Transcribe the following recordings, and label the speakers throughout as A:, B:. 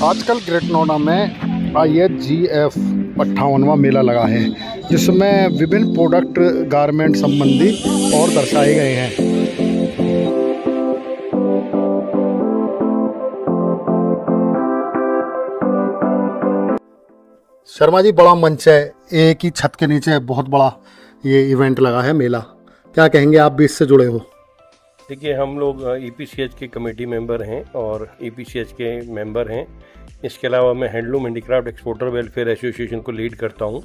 A: आजकल ग्रेट नोएडा में IHGF 58वां मेला लगा है, जिसमें विभिन्न प्रोडक्ट गारमेंट संबंधी और दर्शाए गए हैं। शर्मा जी, बड़ा मंच है, एक ही छत के नीचे बहुत बड़ा ये इवेंट लगा है मेला, क्या कहेंगे? आप भी इससे जुड़े हो।
B: देखिए, हम लोग EPCH के कमेटी मेंबर हैं और EPCH के मेंबर हैं। इसके अलावा मैं handloom handicraft exporter welfare association को लीड करता हूं,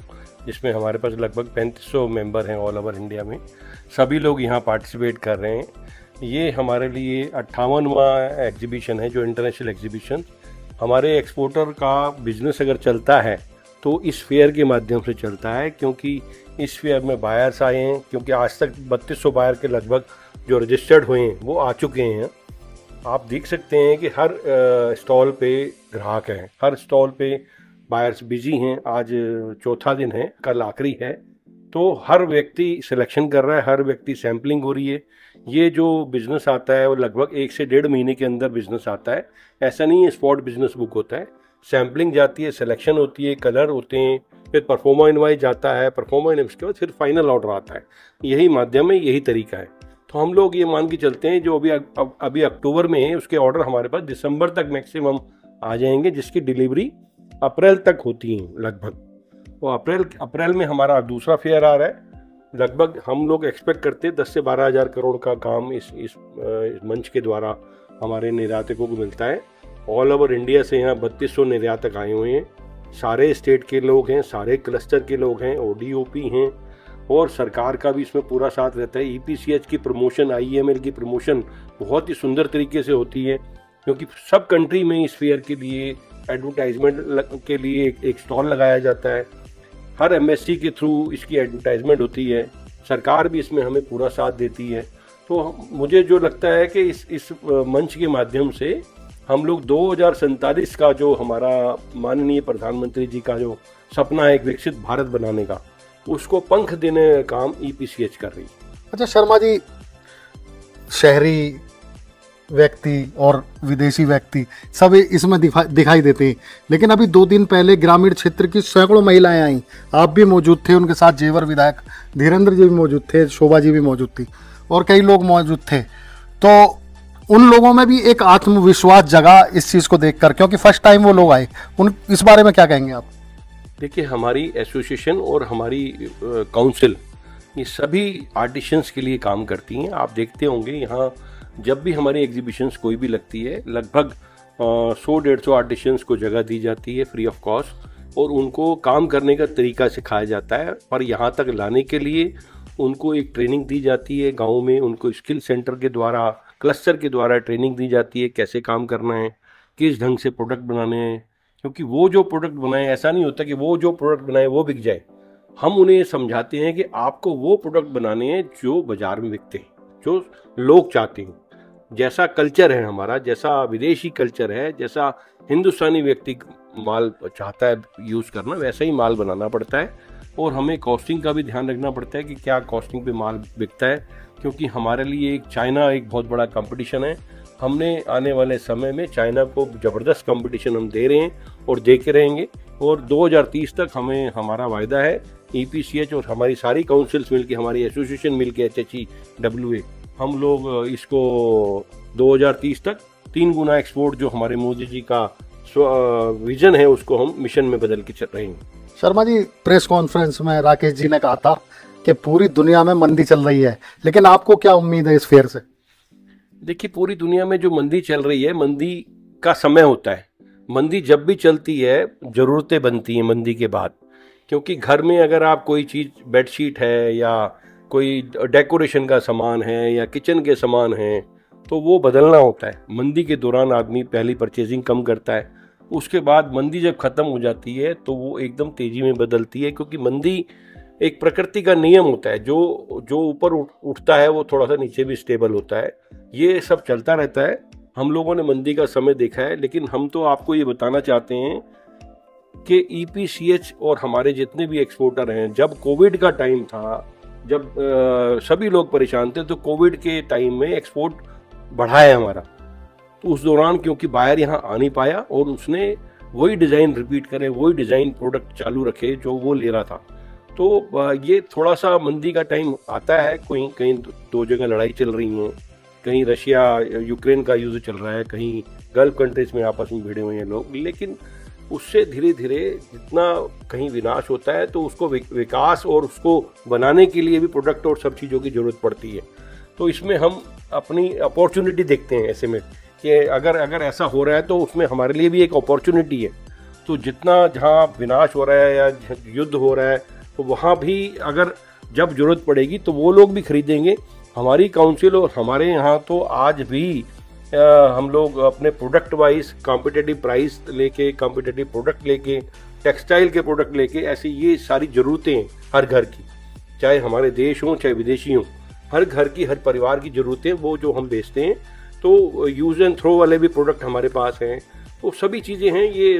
B: जिसमें हमारे पास लगभग 3500 मेंबर हैं ऑल ओवर इंडिया में। सभी लोग यहां पार्टिसिपेट कर रहे हैं। ये हमारे लिए 58वां एग्जीबिशन है, जो इंटरनेशनल एग्जीबिशन। हमारे एक्सपोर्टर का बिजनेस अगर चलता है तो इस फेयर के माध्यम से चलता है, क्योंकि इस फेयर में बायर्स आए हैं। क्योंकि आज तक 3200 बायर के लगभग जो रजिस्टर्ड हुए हैं वो आ चुके हैं। आप देख सकते हैं कि हर स्टॉल पे ग्राहक हैं, हर स्टॉल पे बायर्स बिजी हैं। आज चौथा दिन है, कल आखिरी है, तो हर व्यक्ति सिलेक्शन कर रहा है, हर व्यक्ति सैम्पलिंग हो रही है। ये जो बिज़नेस आता है वो लगभग 1 से 1.5 महीने के अंदर बिज़नेस आता है। ऐसा नहीं है स्पॉट बिजनेस बुक होता है। सैम्पलिंग जाती है, सिलेक्शन होती है, कलर होते हैं, फिर परफॉर्मा इनवाइस जाता है, परफॉर्मा इनवाइस के बाद फिर फाइनल ऑर्डर आता है। यही माध्यम है, यही तरीका है। तो हम लोग ये मान के चलते हैं, जो अभी अक्टूबर में है, उसके ऑर्डर हमारे पास दिसंबर तक मैक्सिमम आ जाएंगे, जिसकी डिलीवरी अप्रैल तक होती है लगभग। तो अप्रैल में हमारा दूसरा फेयर आ रहा है। लगभग हम लोग एक्सपेक्ट करते हैं 10 से 12 हज़ार करोड़ का काम इस मंच के द्वारा हमारे निर्यातकों को मिलता है। ऑल ओवर इंडिया से यहाँ 3200 निर्यातक आए हुए हैं। सारे स्टेट के लोग हैं, सारे क्लस्टर के लोग हैं, ODOP हैं, और सरकार का भी इसमें पूरा साथ रहता है। EPCH की प्रमोशन, IEML की प्रमोशन बहुत ही सुंदर तरीके से होती है, क्योंकि सब कंट्री में इस फेयर के लिए एडवर्टाइजमेंट के लिए एक स्टॉल लगाया जाता है। हर MSC के थ्रू इसकी एडवर्टाइजमेंट होती है। सरकार भी इसमें हमें पूरा साथ देती है। तो मुझे जो लगता है कि इस मंच के माध्यम से हम लोग 2047 का जो हमारा माननीय प्रधानमंत्री जी का जो सपना है एक विकसित भारत बनाने का, उसको पंख देने का काम EPCH कर रही है।
A: अच्छा शर्मा जी, शहरी व्यक्ति और विदेशी व्यक्ति सब इसमें दिखाई देते हैं, लेकिन अभी 2 दिन पहले ग्रामीण क्षेत्र की सैकड़ों महिलाएं आई। आप भी मौजूद थे, उनके साथ जेवर विधायक धीरेन्द्र जी भी मौजूद थे, शोभा जी भी मौजूद थी, और कई लोग मौजूद थे। तो उन लोगों में भी एक आत्मविश्वास जगा इस चीज़ को देखकर, क्योंकि फर्स्ट टाइम वो लोग आए। इस बारे में क्या कहेंगे आप?
B: देखिए, हमारी एसोसिएशन और हमारी काउंसिल ये सभी आर्टिशंस के लिए काम करती हैं। आप देखते होंगे यहाँ जब भी हमारी एग्जीबिशंस कोई भी लगती है, लगभग 100-150 आर्टिशंस को जगह दी जाती है फ्री ऑफ कॉस्ट, और उनको काम करने का तरीका सिखाया जाता है। पर यहाँ तक लाने के लिए उनको एक ट्रेनिंग दी जाती है। गाँव में उनको स्किल सेंटर के द्वारा, क्लस्टर के द्वारा ट्रेनिंग दी जाती है, कैसे काम करना है, किस ढंग से प्रोडक्ट बनाने हैं। क्योंकि वो जो प्रोडक्ट बनाए, ऐसा नहीं होता कि वो जो प्रोडक्ट बनाए वो बिक जाए। हम उन्हें समझाते हैं कि आपको वो प्रोडक्ट बनाने हैं जो बाजार में बिकते हैं, जो लोग चाहते हैं। जैसा कल्चर है हमारा, जैसा विदेशी कल्चर है, जैसा हिंदुस्तानी व्यक्ति माल चाहता है यूज़ करना, वैसा ही माल बनाना पड़ता है। और हमें कॉस्टिंग का भी ध्यान रखना पड़ता है कि क्या कॉस्टिंग पे माल बिकता है, क्योंकि हमारे लिए चाइना एक बहुत बड़ा कंपटीशन है। हमने आने वाले समय में चाइना को ज़बरदस्त कंपटीशन हम दे रहे हैं और दे के रहेंगे। और 2030 तक हमें हमारा वायदा है, EPCH और हमारी सारी काउंसिल्स मिलके, हमारी एसोसिएशन मिलके, HHEWA, हम लोग इसको 2030 तक 3 गुना एक्सपोर्ट, जो हमारे मोदी जी का विजन है, उसको हम मिशन में बदल के चल रहे हैं।
A: शर्मा जी, प्रेस कॉन्फ्रेंस में राकेश जी ने कहा था कि पूरी दुनिया में मंदी चल रही है, लेकिन आपको क्या उम्मीद है इस फेयर से?
B: देखिए, पूरी दुनिया में जो मंदी चल रही है, मंदी का समय होता है। मंदी जब भी चलती है, ज़रूरतें बनती हैं मंदी के बाद। क्योंकि घर में अगर आप कोई चीज़, बेडशीट है या कोई डेकोरेशन का सामान है या किचन के सामान हैं, तो वो बदलना होता है। मंदी के दौरान आदमी पहली परचेजिंग कम करता है, उसके बाद मंदी जब ख़त्म हो जाती है तो वो एकदम तेज़ी में बदलती है। क्योंकि मंदी एक प्रकृति का नियम होता है, जो ऊपर उठता है वो थोड़ा सा नीचे भी स्टेबल होता है। ये सब चलता रहता है। हम लोगों ने मंदी का समय देखा है, लेकिन हम तो आपको ये बताना चाहते हैं कि EPCH और हमारे जितने भी एक्सपोर्टर हैं, जब कोविड का टाइम था, जब सभी लोग परेशान थे, तो कोविड के टाइम में एक्सपोर्ट बढ़ा है हमारा। तो उस दौरान क्योंकि बायर यहाँ आ नहीं पाया और उसने वही डिज़ाइन रिपीट करे, वही डिज़ाइन प्रोडक्ट चालू रखे जो वो ले रहा था। तो ये थोड़ा सा मंदी का टाइम आता है, कहीं कहीं दो जगह लड़ाई चल रही हैं, कहीं रशिया यूक्रेन का युद्ध चल रहा है, कहीं गल्फ कंट्रीज में आपस में भिड़े हुए हैं लोग, लेकिन उससे धीरे धीरे जितना कहीं विनाश होता है तो उसको विकास और उसको बनाने के लिए भी प्रोडक्ट और सब चीज़ों की ज़रूरत पड़ती है। तो इसमें हम अपनी अपॉर्चुनिटी देखते हैं ऐसे में कि अगर ऐसा हो रहा है तो उसमें हमारे लिए भी एक अपॉर्चुनिटी है। तो जितना जहाँ विनाश हो रहा है या युद्ध हो रहा है तो वहाँ भी अगर जब ज़रूरत पड़ेगी तो वो लोग भी खरीदेंगे। हमारी काउंसिल और हमारे यहाँ तो आज भी हम लोग अपने प्रोडक्ट वाइज कॉम्पिटिटिव प्राइस लेके, कॉम्पिटिटिव प्रोडक्ट लेके, टेक्सटाइल के प्रोडक्ट लेके, ऐसी ये सारी ज़रूरतें हैं हर घर की, चाहे हमारे देश हों चाहे विदेशी हों, हर घर की, हर परिवार की ज़रूरतें वो जो हम बेचते हैं। तो यूज़ एंड थ्रो वाले भी प्रोडक्ट हमारे पास हैं। तो सभी चीज़ें हैं। ये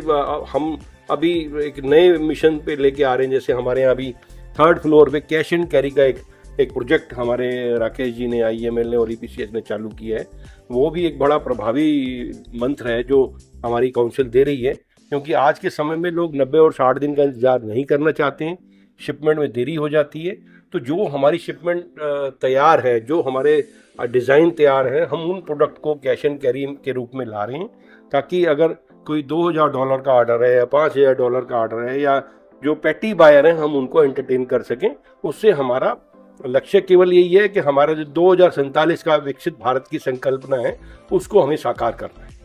B: हम अभी एक नए मिशन पे लेके आ रहे हैं। जैसे हमारे यहाँ अभी 3rd फ्लोर पे कैश एंड कैरी का एक प्रोजेक्ट हमारे राकेश जी ने, IEML ने और EPCH ने चालू किया है। वो भी एक बड़ा प्रभावी मंत्र है जो हमारी काउंसिल दे रही है, क्योंकि आज के समय में लोग 90 और 60 दिन का इंतजार नहीं करना चाहते हैं, शिपमेंट में देरी हो जाती है। तो जो हमारी शिपमेंट तैयार है, जो हमारे डिज़ाइन तैयार है, हम उन प्रोडक्ट को कैश एंड कैरी के रूप में ला रहे हैं, ताकि अगर कोई $2000 का ऑर्डर है या $5000 का ऑर्डर है या जो पैटी बायर हैं, हम उनको एंटरटेन कर सकें। उससे हमारा लक्ष्य केवल यही है कि हमारा जो 2047 का विकसित भारत की संकल्पना है उसको हमें साकार करना है।